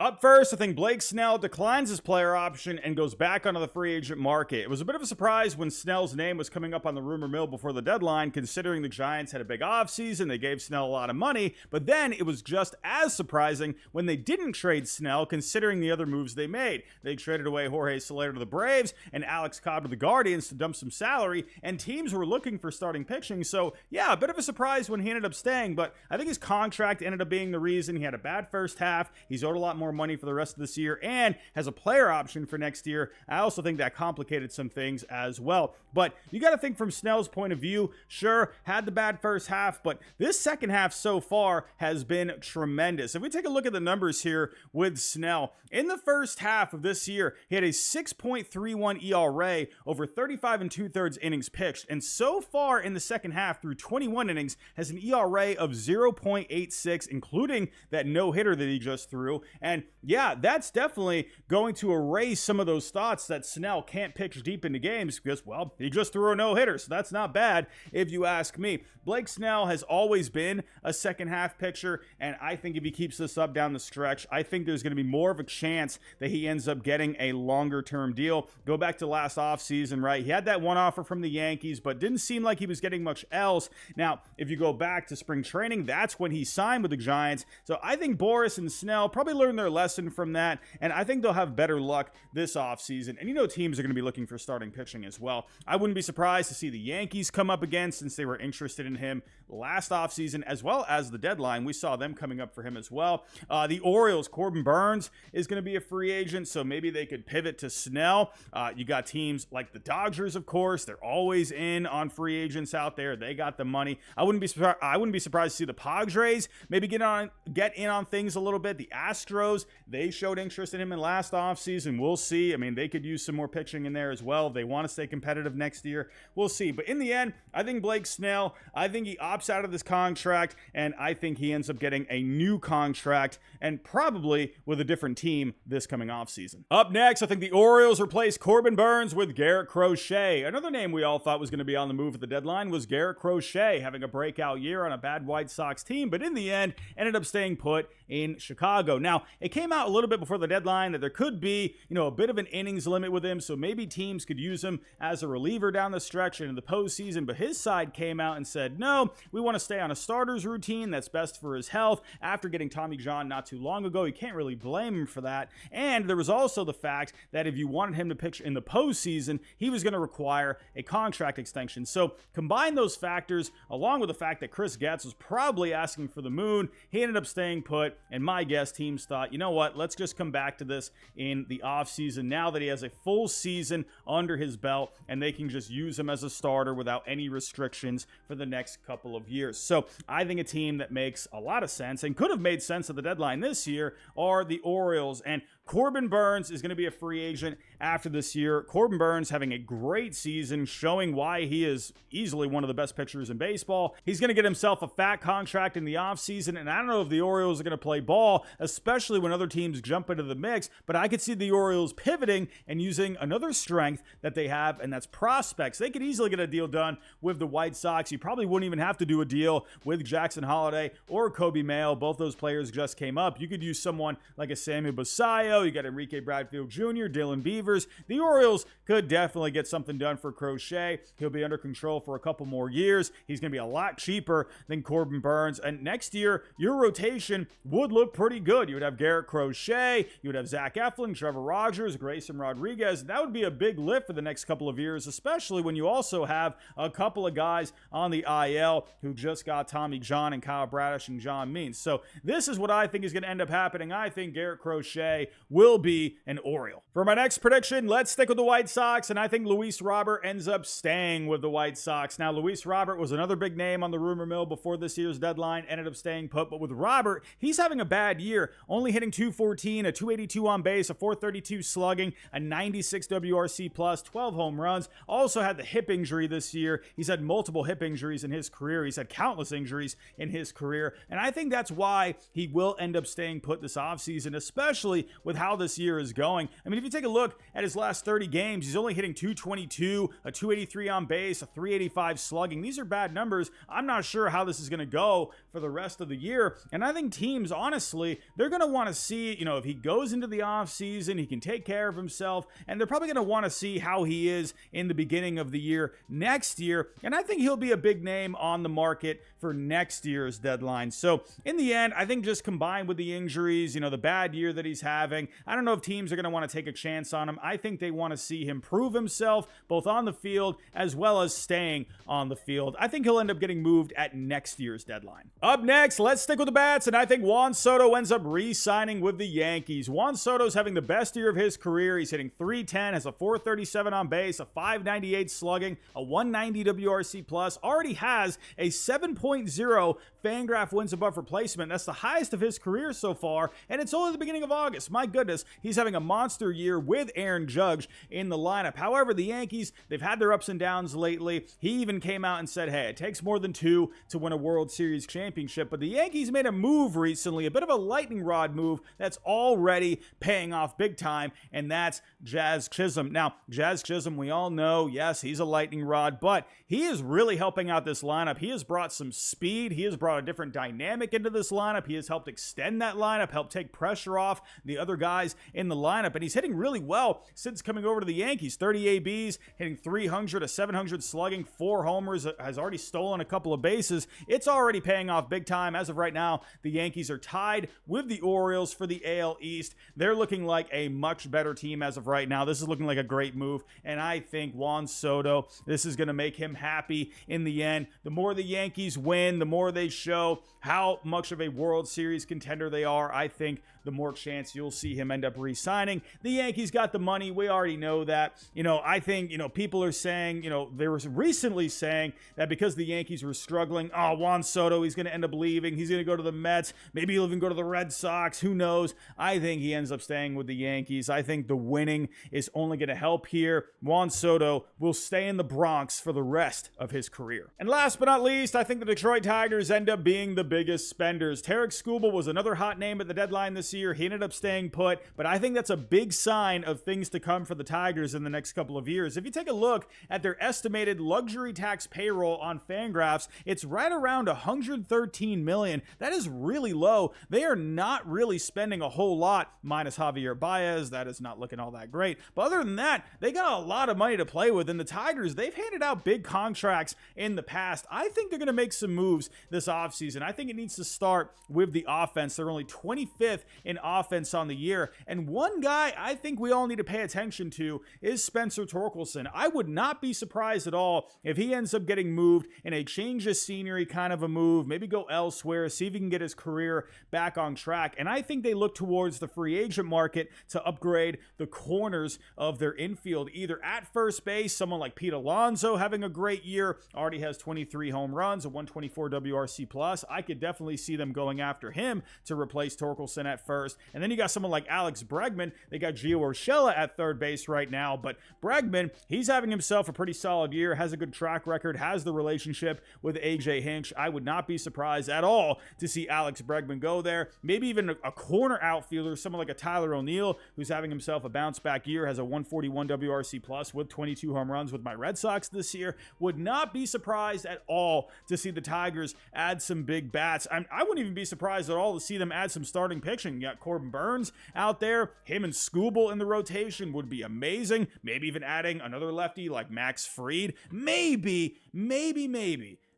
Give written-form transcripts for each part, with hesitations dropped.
Up first, I think Blake Snell declines his player option and goes back onto the free agent market. It was a bit of a surprise when Snell's name was coming up on the rumor mill before the deadline, considering the Giants had a big offseason. They gave Snell a lot of money, but then it was just as surprising when they didn't trade Snell, considering the other moves they made. They traded away Jorge Soler to the Braves and Alex Cobb to the Guardians to dump some salary, and teams were looking for starting pitching. So, yeah, a bit of a surprise when he ended up staying, but I think his contract ended up being the reason. He had a bad first half. He's owed a lot more money for the rest of this year and has a player option for next year. I also think that complicated some things as well. But you got to think from Snell's point of view. Sure, had the bad first half, but this second half so far has been tremendous. If we take a look at the numbers here with Snell, in the first half of this year, he had a 6.31 ERA over 35 and 2/3 innings pitched. And so far in the second half, through 21 innings, has an ERA of 0.86, including that no-hitter that he just threw. And yeah, that's definitely going to erase some of those thoughts that Snell can't pitch deep into games because, well, he just threw a no-hitter, so that's not bad if you ask me. Blake Snell has always been a second-half pitcher, and I think if he keeps this up down the stretch, I think there's going to be more of a chance that he ends up getting a longer-term deal. Go back to last offseason, right? He had that one offer from the Yankees, but didn't seem like he was getting much else. Now, if you go back to spring training, that's when he signed with the Giants. So I think Boris and Snell probably learned their lesson from that, and I think they'll have better luck this offseason. And you know teams are going to be looking for starting pitching as well. I wouldn't be surprised to see the Yankees come up again since they were interested in him last offseason as well as the deadline. We saw them coming up for him as well. The Orioles, Corbin Burns is going to be a free agent, so maybe they could pivot to Snell. You got teams like the Dodgers, of course. They're always in on free agents out there. They got the money. I wouldn't be surprised to see the Padres maybe get in on things a little bit. The Astros, they showed interest in him in last offseason. We'll see. I mean, they could use some more pitching in there as well. If they want to stay competitive next year, we'll see. But in the end, I think Blake Snell, I think he opts out of this contract, and I think he ends up getting a new contract and probably with a different team this coming offseason. Up next, I think the Orioles replace Corbin Burns with Garrett Crochet. Another name we all thought was going to be on the move at the deadline was Garrett Crochet, having a breakout year on a bad White Sox team, but in the end, ended up staying put in Chicago. Now, it came out a little bit before the deadline that there could be, a bit of an innings limit with him, so maybe teams could use him as a reliever down the stretch and in the postseason, but his side came out and said, no, we want to stay on a starter's routine that's best for his health. After getting Tommy John not too long ago, you can't really blame him for that. And there was also the fact that if you wanted him to pitch in the postseason, he was going to require a contract extension. So combine those factors along with the fact that Chris Getz was probably asking for the moon. He ended up staying put, and my guess, teams thought, you know what, let's just come back to this in the offseason now that he has a full season under his belt and they can just use him as a starter without any restrictions for the next couple of years. So I think a team that makes a lot of sense and could have made sense at the deadline this year are the Orioles. And Corbin Burns is going to be a free agent after this year. Corbin Burns having a great season, showing why he is easily one of the best pitchers in baseball. He's going to get himself a fat contract in the offseason, and I don't know if the Orioles are going to play ball, especially when other teams jump into the mix, but I could see the Orioles pivoting and using another strength that they have, and that's prospects. They could easily get a deal done with the White Sox. You probably wouldn't even have to do a deal with Jackson Holliday or Kobe Mayo. Both those players just came up. You could use someone like a Sammy Basayo. You got Enrique Bradfield Jr., Dylan Beavers. The Orioles could definitely get something done for Crochet. He'll be under control for a couple more years. He's going to be a lot cheaper than Corbin Burns. And next year, your rotation would look pretty good. You would have Garrett Crochet. You would have Zach Eflin, Trevor Rogers, Grayson Rodriguez. That would be a big lift for the next couple of years, especially when you also have a couple of guys on the IL who just got Tommy John and Kyle Bradish and John Means. So this is what I think is going to end up happening. I think Garrett Crochet will be an Oriole. For my next prediction, let's stick with the White Sox, and I think Luis Robert ends up staying with the White Sox. Now, Luis Robert was another big name on the rumor mill before this year's deadline, ended up staying put, but with Robert, he's having a bad year, only hitting .214, a .282 on base, a .432 slugging, a 96 WRC plus, 12 home runs, also had the hip injury this year. He's had multiple hip injuries in his career. He's had countless injuries in his career, and I think that's why he will end up staying put this offseason, especially with how this year is going. I mean, if you take a look at his last 30 games, he's only hitting .222, a .283 on base, a .385 slugging. These are bad numbers. I'm not sure how this is going to go for the rest of the year, and I think teams, honestly, they're going to want to to see, if he goes into the offseason, he can take care of himself, and they're probably going to want to see how he is in the beginning of the year next year, and I think he'll be a big name on the market for next year's deadline. So in the end, I think just combined with the injuries, the bad year that he's having, I don't know if teams are going to want to take a chance on him. I think they want to see him prove himself both on the field as well as staying on the field. I think he'll end up getting moved at next year's deadline. Up next, let's stick with the bats, and I think Juan Soto ends up re-signing with the Yankees. Juan Soto's having the best year of his career. He's hitting .310, has a .437 on base, a .598 slugging, a 190 WRC plus, already has a 7.0 Fangraph wins above replacement. That's the highest of his career so far, and it's only the beginning of August. My goodness, he's having a monster year with Aaron Judge in the lineup. However, the Yankees, they've had their ups and downs lately. He even came out and said, hey, it takes more than two to win a World Series championship, but the Yankees made a move recently, a bit of a lightning rod move that's already paying off big time, and that's Jazz Chisholm. Now, Jazz Chisholm, we all know, yes, he's a lightning rod, but he is really helping out this lineup. He has brought some speed. He has brought a different dynamic into this lineup. He has helped extend that lineup, helped take pressure off the other guys in the lineup, and he's hitting really well since coming over to the Yankees. 30 ABs, hitting 300 to 700 slugging, 4 homers, has already stolen a couple of bases. It's already paying off big time. As of right now, the Yankees are tied with the Orioles for the AL East. They're looking like a much better team as of right now. This is looking like a great move, and I think Juan Soto, this is going to make him happy in the end. The more the Yankees win, the more they show how much of a World Series contender they are. I think the more chance you'll see him end up re-signing. The Yankees got the money. We already know that. I think, people are saying, they were recently saying that because the Yankees were struggling, Juan Soto, he's going to end up leaving. He's going to go to the Mets. Maybe he'll even go to the Red Sox. Who knows? I think he ends up staying with the Yankees. I think the winning is only going to help here. Juan Soto will stay in the Bronx for the rest of his career. And last but not least, I think the Detroit Tigers end up being the biggest spenders. Tarik Skubal was another hot name at the deadline this year. He ended up staying put, but I think that's a big sign of things to come for the Tigers in the next couple of years. If you take a look at their estimated luxury tax payroll on Fangraphs, it's right around $113 million. That is really low. They are not really spending a whole lot, minus Javier Baez. That is not looking all that great. But other than that, they got a lot of money to play with, and the Tigers, they've handed out big contracts in the past. I think they're going to make some moves this offseason. I think it needs to start with the offense. They're only 25th in offense on the year, and one guy I think we all need to pay attention to is Spencer Torkelson. I would not be surprised at all if he ends up getting moved in a change of scenery kind of a move, maybe go elsewhere, see if he can get his career back on track. And I think they look towards the free agent market to upgrade the corners of their infield, either at first base, someone like Pete Alonso having a great year, already has 23 home runs, a 124 WRC plus. I could definitely see them going after him to replace Torkelson at first. And then you got someone like Alex Bregman. They got Gio Urshela at third base right now, but Bregman, he's having himself a pretty solid year, has a good track record, has the relationship with AJ Hinch. I would not be surprised at all to see Alex Bregman go there. Maybe even a corner outfielder, someone like a Tyler O'Neill, who's having himself a bounce back year, has a 141 WRC plus with 22 home runs with my Red Sox this year. Would not be surprised at all to see the Tigers add some big bats. I wouldn't even be surprised at all to see them add some starting pitching. You got Corbin Burns out there. Him and Skubal in the rotation would be amazing. Maybe even adding another lefty like Max Fried. Maybe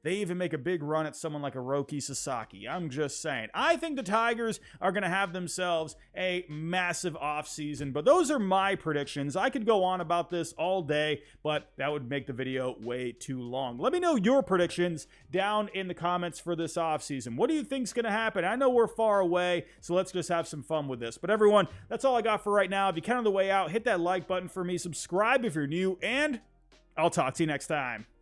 they even make a big run at someone like a Roki Sasaki. I'm just saying. I think the Tigers are going to have themselves a massive offseason, but those are my predictions. I could go on about this all day, but that would make the video way too long. Let me know your predictions down in the comments for this offseason. What do you think is going to happen? I know we're far away, so let's just have some fun with this. But everyone, that's all I got for right now. If you can on the way out, hit that like button for me, subscribe if you're new, and I'll talk to you next time.